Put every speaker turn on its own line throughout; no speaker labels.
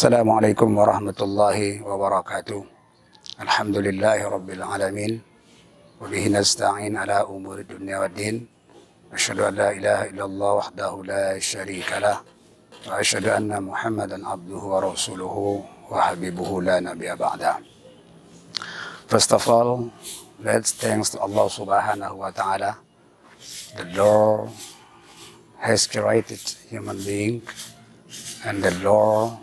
Assalamualaikum warahmatullahi wabarakatuh. Alhamdulillahi rabbil alamin. Wa bihi nasta'in ala umuri dunya waddin. Asyhadu an la ilaha illallah wahdahu la syarika lah. Wa asyhadu anna Muhammadan abduhu wa rasuluhu wa habibuhu la nabiyya ba'da. First of all, let's thanks to Allah subhanahu wa ta'ala. The Lord has created human being, and the Lord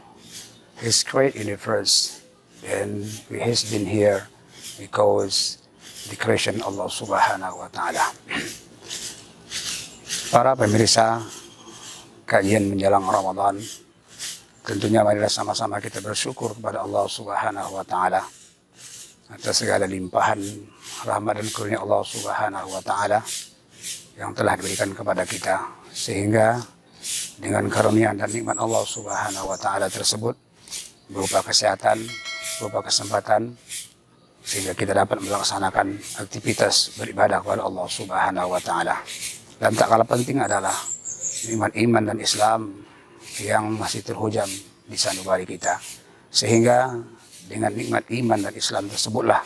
His great universe, and we has been here because the creation Allah Subhanahu wa Ta'ala. Para pemirsa kajian menjelang Ramadan, tentunya marilah sama-sama kita bersyukur kepada Allah Subhanahu wa Ta'ala atas segala limpahan rahmat dan karunia Allah Subhanahu wa Ta'ala yang telah diberikan kepada kita, sehingga dengan karunia dan nikmat Allah Subhanahu wa Ta'ala tersebut berupa kesehatan, berupa kesempatan, sehingga kita dapat melaksanakan aktivitas beribadah kepada Allah Subhanahu wa Ta'ala. Dan tak kalah penting adalah nikmat iman dan Islam yang masih terhujam di sanubari kita, sehingga dengan nikmat iman dan Islam tersebutlah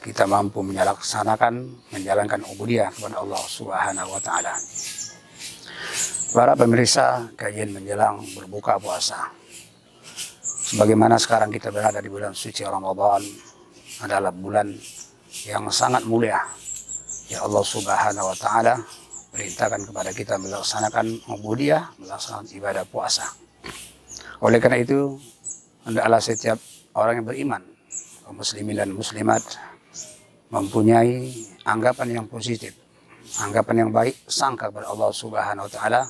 kita mampu menjalankan ubudiyah kepada Allah Subhanahu wa Ta'ala. Para pemirsa kajian menjelang berbuka puasa, sebagaimana sekarang kita berada di bulan suci Ramadan, adalah bulan yang sangat mulia. Ya Allah Subhanahu wa Ta'ala perintahkan kepada kita melaksanakan ubudiyah, melaksanakan ibadah puasa. Oleh karena itu, hendaklah setiap orang yang beriman, kaum muslimin dan muslimat, mempunyai anggapan yang positif, anggapan yang baik, sangka kepada Allah Subhanahu wa Ta'ala,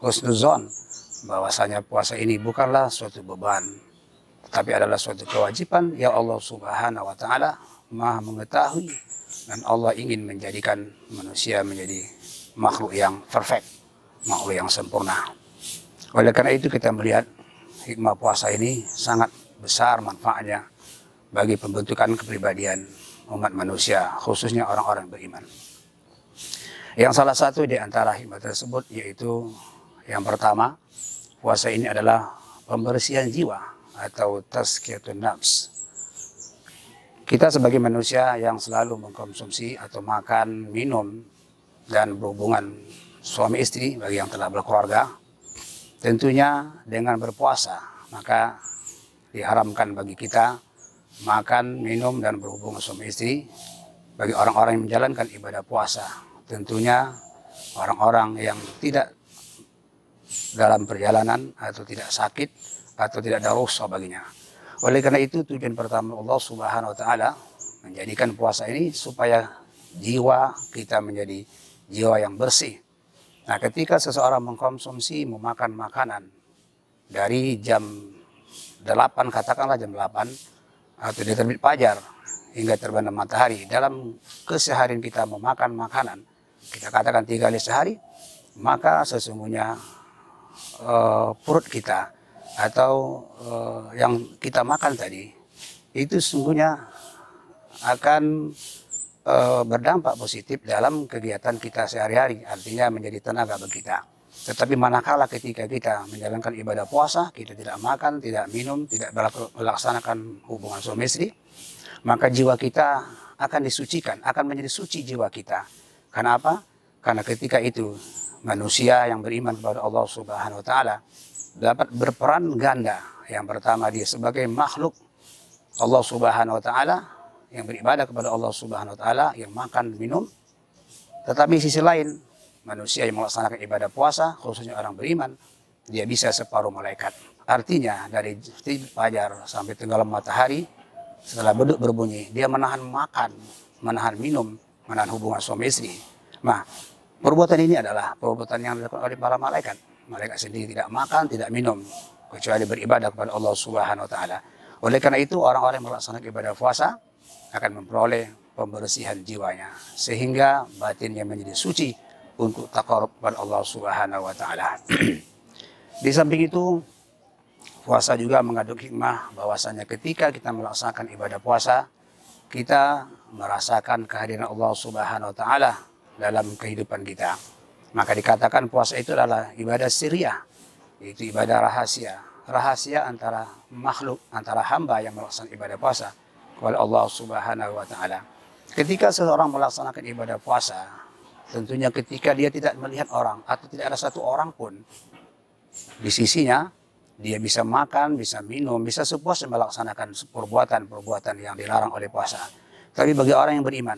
husnuzon, bahwasanya puasa ini bukanlah suatu beban, tetapi adalah suatu kewajiban yang Allah Subhanahu wa Ta'ala Maha mengetahui, dan Allah ingin menjadikan manusia menjadi makhluk yang perfect, makhluk yang sempurna. Oleh karena itu kita melihat hikmah puasa ini sangat besar manfaatnya bagi pembentukan kepribadian umat manusia, khususnya orang-orang beriman. Yang salah satu di antara hikmah tersebut yaitu yang pertama, puasa ini adalah pembersihan jiwa atau tazkiyatun nafs. Kita sebagai manusia yang selalu mengkonsumsi atau makan, minum, dan berhubungan suami istri bagi yang telah berkeluarga, tentunya dengan berpuasa, maka diharamkan bagi kita makan, minum, dan berhubungan suami istri bagi orang-orang yang menjalankan ibadah puasa. Tentunya orang-orang yang tidak dalam perjalanan atau tidak sakit atau tidak ada rukhsah baginya. Oleh karena itu tujuan pertama Allah Subhanahu wa Ta'ala menjadikan puasa ini supaya jiwa kita menjadi jiwa yang bersih. Nah, ketika seseorang mengkonsumsi, memakan makanan dari jam 8, katakanlah jam 8 atau dari terbit fajar hingga terbenam matahari, dalam keseharian kita memakan makanan, kita katakan 3 kali sehari, maka sesungguhnya perut kita atau yang kita makan tadi itu sesungguhnya akan berdampak positif dalam kegiatan kita sehari-hari, artinya menjadi tenaga bagi kita. Tetapi manakala ketika kita menjalankan ibadah puasa, kita tidak makan, tidak minum, tidak melaksanakan hubungan suami istri, maka jiwa kita akan disucikan, akan menjadi suci jiwa kita. Karena apa? Karena ketika itu manusia yang beriman kepada Allah Subhanahu wa Ta'ala dapat berperan ganda. Yang pertama, dia sebagai makhluk Allah Subhanahu wa Ta'ala yang beribadah kepada Allah Subhanahu wa Ta'ala, yang makan, minum. Tetapi sisi lain, manusia yang melaksanakan ibadah puasa, khususnya orang beriman, dia bisa separuh malaikat. Artinya dari fajar sampai tenggelam matahari, setelah beduk berbunyi, dia menahan makan, menahan minum, menahan hubungan suami istri. Nah, perbuatan ini adalah perbuatan yang dilakukan oleh para malaikat. Malaikat sendiri tidak makan, tidak minum, kecuali beribadah kepada Allah Subhanahu wa Ta'ala. Oleh karena itu, orang-orang yang melaksanakan ibadah puasa akan memperoleh pembersihan jiwanya, sehingga batinnya menjadi suci untuk taqarrub kepada Allah Subhanahu wa Ta'ala. Di samping itu, puasa juga mengandung hikmah bahwasanya ketika kita melaksanakan ibadah puasa, kita merasakan kehadiran Allah Subhanahu wa Ta'ala dalam kehidupan kita. Maka dikatakan puasa itu adalah ibadah sirriyah, yaitu ibadah rahasia, rahasia antara makhluk, antara hamba yang melaksanakan ibadah puasa kepada Allah Subhanahu wa Ta'ala. Ketika seseorang melaksanakan ibadah puasa, tentunya ketika dia tidak melihat orang atau tidak ada satu orang pun di sisinya, dia bisa makan, bisa minum, bisa sepuasnya melaksanakan perbuatan-perbuatan yang dilarang oleh puasa. Tapi bagi orang yang beriman,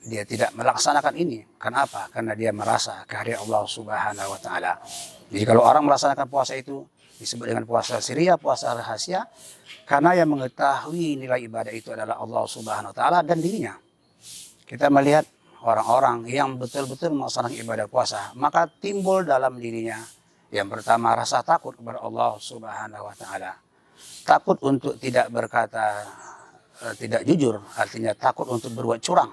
dia tidak melaksanakan ini. Kenapa? Karena dia merasa kehadiran Allah Subhanahu wa Ta'ala. Jadi kalau orang melaksanakan puasa itu disebut dengan puasa siriyah, puasa rahasia, karena yang mengetahui nilai ibadah itu adalah Allah Subhanahu wa Ta'ala dan dirinya. Kita melihat orang-orang yang betul-betul melaksanakan ibadah puasa, maka timbul dalam dirinya yang pertama rasa takut kepada Allah Subhanahu wa Ta'ala. Takut untuk tidak berkata tidak jujur, artinya takut untuk berbuat curang.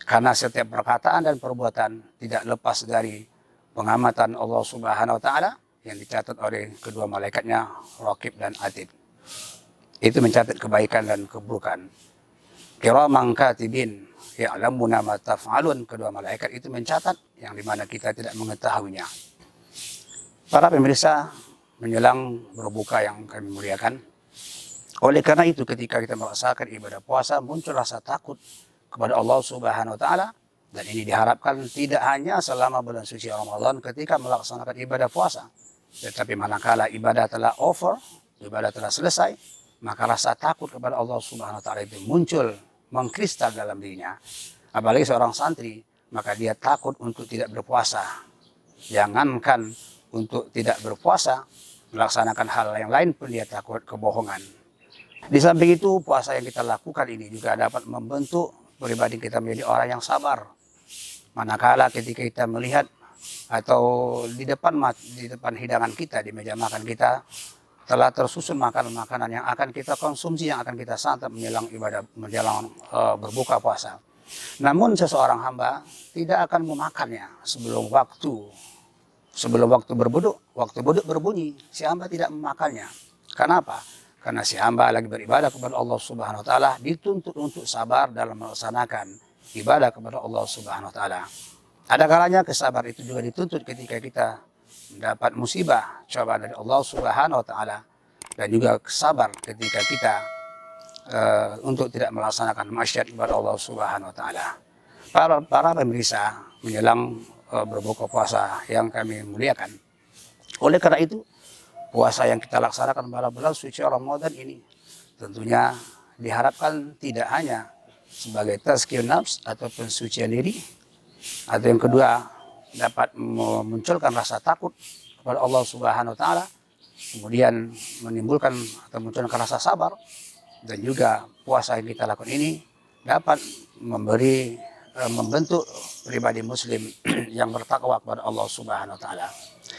Karena setiap perkataan dan perbuatan tidak lepas dari pengamatan Allah Subhanahu wa Ta'ala yang dicatat oleh kedua malaikatnya, Raqib dan Atid. Itu mencatat kebaikan dan keburukan. Kiraman katibin ya'lamuna ma taf'alun, kedua malaikat itu mencatat yang dimana kita tidak mengetahuinya. Para pemirsa, menjelang berbuka yang kami muliakan, oleh karena itu ketika kita melaksanakan ibadah puasa muncul rasa takut kepada Allah Subhanahu wa Ta'ala, dan ini diharapkan tidak hanya selama bulan suci Ramadan ketika melaksanakan ibadah puasa, tetapi manakala ibadah telah over, ibadah telah selesai, maka rasa takut kepada Allah Subhanahu wa Ta'ala itu muncul, mengkristal dalam dirinya. Apalagi seorang santri, maka dia takut untuk tidak berpuasa. Jangankan untuk tidak berpuasa, melaksanakan hal yang lain pun dia takut kebohongan. Di samping itu, puasa yang kita lakukan ini juga dapat membentuk pribadi kita menjadi orang yang sabar. Manakala ketika kita melihat atau di depan hidangan kita, di meja makan kita, telah tersusun makanan-makanan yang akan kita konsumsi, yang akan kita santap menjelang berbuka puasa. Namun seseorang hamba tidak akan memakannya sebelum waktu berbuduk berbunyi, si hamba tidak memakannya. Kenapa? Karena si hamba lagi beribadah kepada Allah Subhanahu wa Ta'ala, dituntut untuk sabar dalam melaksanakan ibadah kepada Allah Subhanahu wa Ta'ala. Ada kalanya kesabaran itu juga dituntut ketika kita mendapat musibah, cobaan dari Allah Subhanahu wa Ta'ala, dan juga sabar ketika kita untuk tidak melaksanakan maksiat kepada Allah Subhanahu wa Ta'ala. Para pemirsa, menjelang berbuka puasa yang kami muliakan, oleh karena itu puasa yang kita laksanakan pada bulan suci Ramadan ini tentunya diharapkan tidak hanya sebagai tazkiyun nafs atau pensucian diri, atau yang kedua dapat memunculkan rasa takut kepada Allah Subhanahu wa Ta'ala, kemudian menimbulkan atau munculkan rasa sabar, dan juga puasa yang kita lakukan ini dapat membentuk pribadi muslim yang bertakwa kepada Allah Subhanahu wa Ta'ala.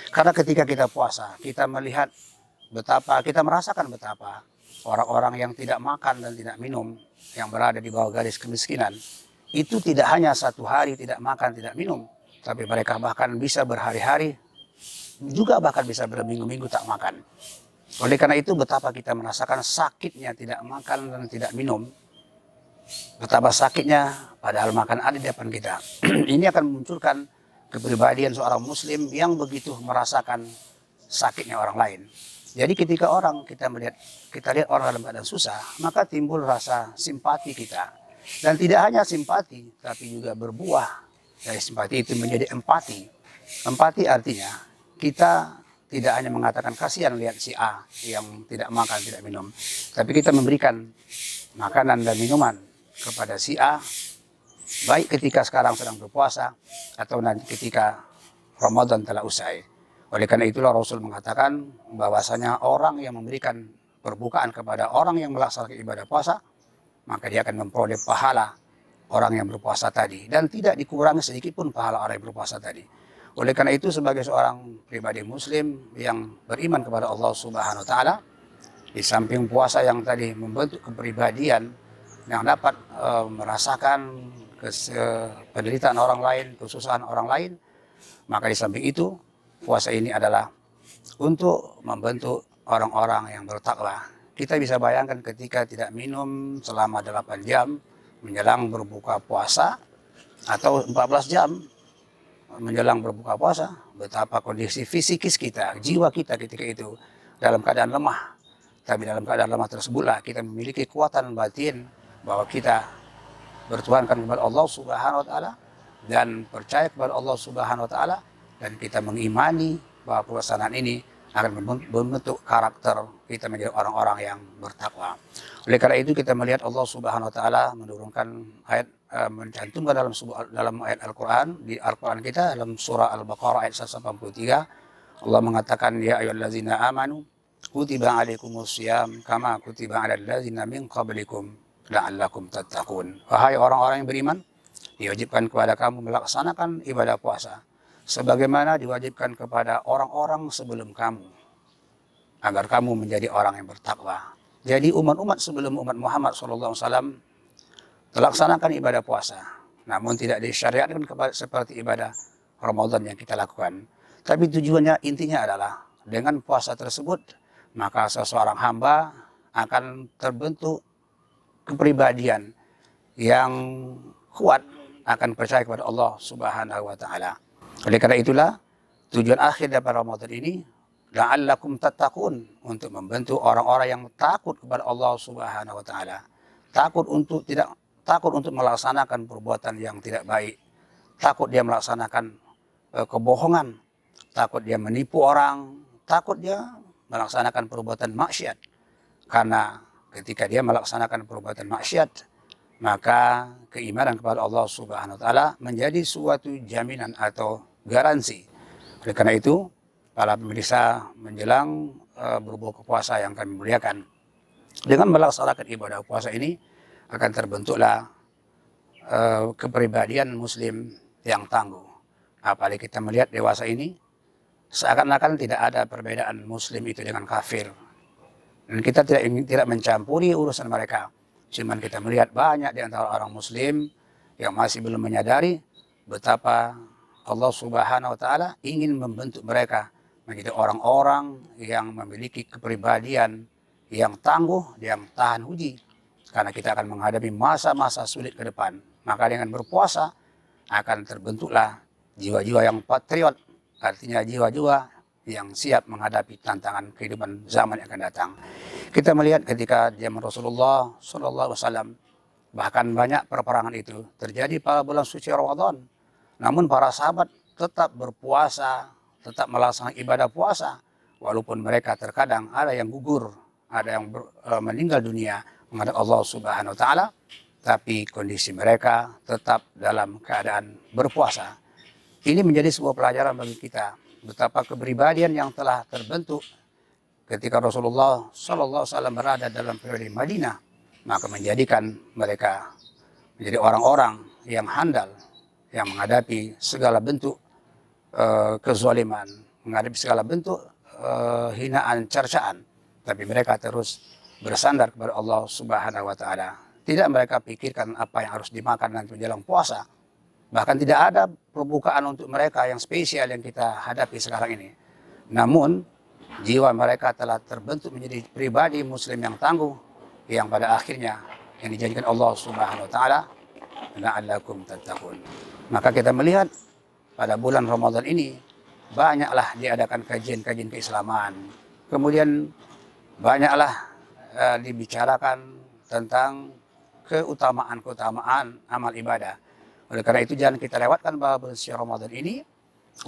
Karena ketika kita puasa, kita merasakan betapa orang-orang yang tidak makan dan tidak minum, yang berada di bawah garis kemiskinan, itu tidak hanya satu hari tidak makan, tidak minum, tapi mereka bahkan bisa berhari-hari, juga bahkan bisa berminggu-minggu tak makan. Oleh karena itu, betapa kita merasakan sakitnya tidak makan dan tidak minum, betapa sakitnya padahal makan ada di depan kita. Ini akan memunculkan kepribadian seorang muslim yang begitu merasakan sakitnya orang lain. Jadi ketika kita lihat orang dalam keadaan susah, maka timbul rasa simpati kita. Dan tidak hanya simpati, tapi juga berbuah dari simpati itu menjadi empati. Empati artinya kita tidak hanya mengatakan kasihan lihat si A yang tidak makan, tidak minum, tapi kita memberikan makanan dan minuman kepada si A, baik ketika sekarang sedang berpuasa atau nanti ketika Ramadan telah usai. Oleh karena itulah Rasul mengatakan bahwasanya orang yang memberikan perbukaan kepada orang yang melaksanakan ibadah puasa, maka dia akan memperoleh pahala orang yang berpuasa tadi, dan tidak dikurangi sedikit pun pahala orang yang berpuasa tadi. Oleh karena itu, sebagai seorang pribadi muslim yang beriman kepada Allah Subhanahu wa Ta'ala, di samping puasa yang tadi membentuk kepribadian yang dapat merasakan penderitaan orang lain, kesusahan orang lain, maka di samping itu puasa ini adalah untuk membentuk orang-orang yang bertakwa. Kita bisa bayangkan ketika tidak minum selama 8 jam menjelang berbuka puasa, atau 14 jam menjelang berbuka puasa, betapa kondisi fisikis kita, jiwa kita ketika itu dalam keadaan lemah. Tapi dalam keadaan lemah tersebutlah kita memiliki kekuatan batin bahwa kita bertuhankan kepada Allah Subhanahu wa taala dan percaya kepada Allah Subhanahu wa taala, dan kita mengimani bahwa pelaksanaan ini akan membentuk karakter kita menjadi orang-orang yang bertakwa. Oleh karena itu kita melihat Allah Subhanahu wa taala menurunkan ayat, mencantumkan dalam ayat Al-Qur'an, di Al-Qur'an kita dalam surah Al-Baqarah ayat 183, Allah mengatakan, ya ayyuhallazina amanu kutiba alaikumusiyam kama kutiba alal ladzina min qablikum la'allakum tattaqun. Wahai orang-orang yang beriman, diwajibkan kepada kamu melaksanakan ibadah puasa sebagaimana diwajibkan kepada orang-orang sebelum kamu, agar kamu menjadi orang yang bertakwa. Jadi umat-umat sebelum umat Muhammad SAW melaksanakan ibadah puasa, namun tidak disyariatkan seperti ibadah Ramadan yang kita lakukan. Tapi tujuannya, intinya adalah dengan puasa tersebut, maka seseorang hamba akan terbentuk kepribadian yang kuat, akan percaya kepada Allah Subhanahu wa taala. Oleh karena itulah tujuan akhir dari Ramadan ini, la'allakum tattaqun, untuk membentuk orang-orang yang takut kepada Allah Subhanahu wa taala. Takut untuk melaksanakan perbuatan yang tidak baik. Takut dia melaksanakan kebohongan, takut dia menipu orang, takut dia melaksanakan perbuatan maksiat. Karena ketika dia melaksanakan perbuatan maksiat, maka keimanan kepada Allah Subhanahu wa taala menjadi suatu jaminan atau garansi. Oleh karena itu, para pemirsa, menjelang berbuka puasa yang kami muliakan, dengan melaksanakan ibadah puasa ini akan terbentuklah kepribadian muslim yang tangguh. Apalagi kita melihat dewasa ini, seakan-akan tidak ada perbedaan muslim itu dengan kafir. Dan kita tidak mencampuri urusan mereka. Cuman kita melihat banyak di antara orang muslim yang masih belum menyadari betapa Allah Subhanahu wa taala ingin membentuk mereka menjadi orang-orang yang memiliki kepribadian yang tangguh, yang tahan uji. Karena kita akan menghadapi masa-masa sulit ke depan. Maka dengan berpuasa akan terbentuklah jiwa-jiwa yang patriot, artinya jiwa-jiwa yang siap menghadapi tantangan kehidupan zaman yang akan datang. Kita melihat ketika zaman Rasulullah SAW, bahkan banyak peperangan itu terjadi pada bulan suci Ramadan. Namun para sahabat tetap berpuasa, tetap melaksanakan ibadah puasa, walaupun mereka terkadang ada yang gugur, ada yang meninggal dunia menghadap Allah Subhanahu wa taala, tapi kondisi mereka tetap dalam keadaan berpuasa. Ini menjadi sebuah pelajaran bagi kita betapa kepribadian yang telah terbentuk ketika Rasulullah SAW berada dalam periode Madinah, maka menjadikan mereka menjadi orang-orang yang handal, yang menghadapi segala bentuk kezaliman, menghadapi segala bentuk hinaan, cercaan, tapi mereka terus bersandar kepada Allah Subhanahu wa taala. Tidak mereka pikirkan apa yang harus dimakan nanti menjelang puasa. Bahkan tidak ada perbukaan untuk mereka yang spesial yang kita hadapi sekarang ini. Namun jiwa mereka telah terbentuk menjadi pribadi muslim yang tangguh, yang pada akhirnya yang dijadikan Allah Subhanahu wa taala la'allakum tattaqun. Maka kita melihat pada bulan Ramadan ini banyaklah diadakan kajian-kajian keislaman. Kemudian banyaklah dibicarakan tentang keutamaan amal ibadah. Oleh karena itu jangan kita lewatkan bahwa bulan suci Ramadan ini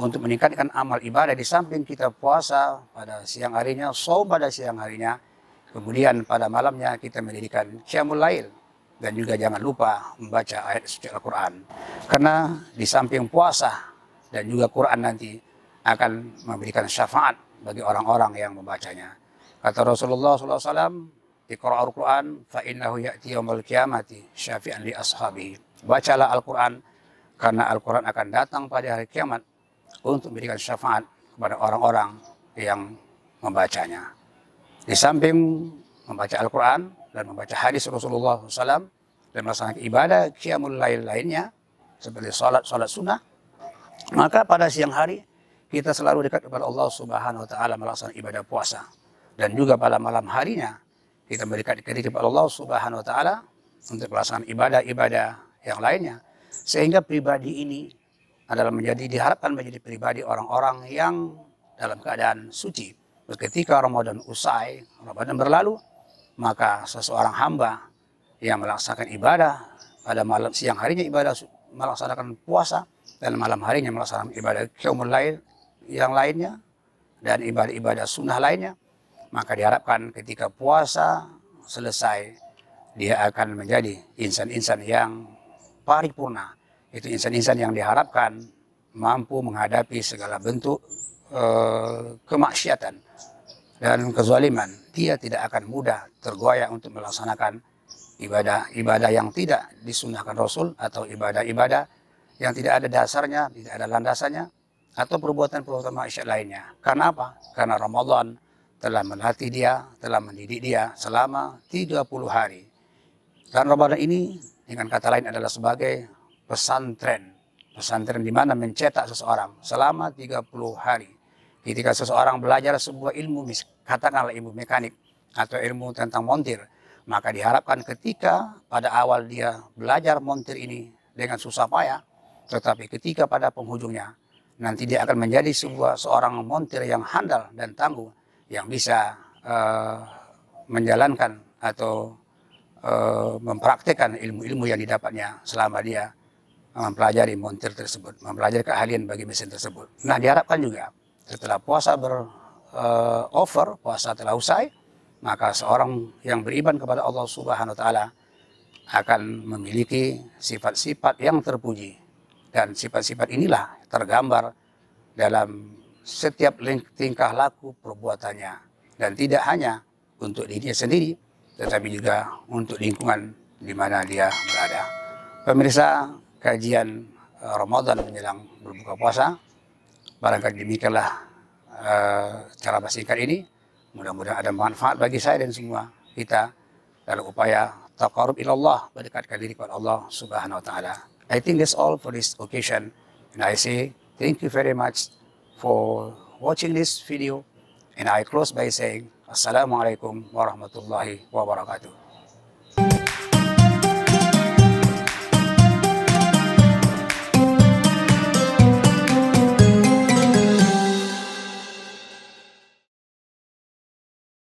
untuk meningkatkan amal ibadah. Di samping kita puasa pada siang harinya, shaum pada siang harinya, kemudian pada malamnya kita mendirikan qiyamul lail. Dan juga jangan lupa membaca ayat suci Al-Quran. Karena di samping puasa dan juga Quran nanti akan memberikan syafaat bagi orang-orang yang membacanya. Kata Rasulullah SAW, Iqra'ul Quran fa innahu ya'ti yaumil qiyamati syafi'an li ashabihi. Bacalah Al-Quran karena Al-Quran akan datang pada hari kiamat untuk memberikan syafaat kepada orang-orang yang membacanya. Di samping membaca Al-Quran dan membaca hadis Rasulullah SAW dan melaksanakan ibadah qiyamul lail lainnya seperti salat sunnah, maka pada siang hari kita selalu dekat kepada Allah Subhanahu wa taala melaksanakan ibadah puasa. Dan juga pada malam harinya kita mendekat diri kepada Allah Subhanahu wa taala untuk melaksanakan ibadah-ibadah yang lainnya. Sehingga pribadi ini adalah diharapkan menjadi pribadi orang-orang yang dalam keadaan suci, ketika Ramadan usai, Ramadan berlalu, maka seseorang hamba yang melaksanakan ibadah pada malam siang harinya ibadah melaksanakan puasa dan malam harinya melaksanakan ibadah qiyamul lail yang lainnya dan ibadah-ibadah sunnah lainnya, maka diharapkan ketika puasa selesai dia akan menjadi insan-insan yang paripurna. Itu insan-insan yang diharapkan mampu menghadapi segala bentuk kemaksiatan dan kezaliman. Dia tidak akan mudah tergoyah untuk melaksanakan ibadah-ibadah yang tidak disunnahkan Rasul, atau ibadah-ibadah yang tidak ada dasarnya, tidak ada landasannya, atau perbuatan-perbuatan maksiat lainnya. Karena apa? Karena Ramadan telah melatih dia, telah mendidik dia selama 30 hari. Dan Ramadan ini dengan kata lain adalah sebagai pesantren. Pesantren di mana mencetak seseorang selama 30 hari. Ketika seseorang belajar sebuah ilmu, katakanlah ilmu mekanik atau ilmu tentang montir, maka diharapkan ketika pada awal dia belajar montir ini dengan susah payah, tetapi ketika pada penghujungnya nanti dia akan menjadi seorang montir yang handal dan tangguh, yang bisa menjalankan atau mempraktikkan ilmu-ilmu yang didapatnya selama dia mempelajari montir tersebut, mempelajari keahlian bagi mesin tersebut. Nah, diharapkan juga setelah puasa puasa telah usai, maka seorang yang beriman kepada Allah Subhanahu wa taala akan memiliki sifat-sifat yang terpuji. Dan sifat-sifat inilah tergambar dalam setiap tingkah laku perbuatannya. Dan tidak hanya untuk dirinya sendiri, tetapi juga untuk lingkungan di mana dia berada. Pemirsa, kajian Ramadan menjelang berbuka puasa, barangkali demikianlah cara singkat ini. Mudah-mudahan ada manfaat bagi saya dan semua kita dalam upaya taqarrub ilallah, mendekatkan diri kepada Allah Subhanahu wa taala. I think that's all for this occasion, and I say thank you very much for watching this video, and I close by saying Assalamualaikum warahmatullahi wabarakatuh.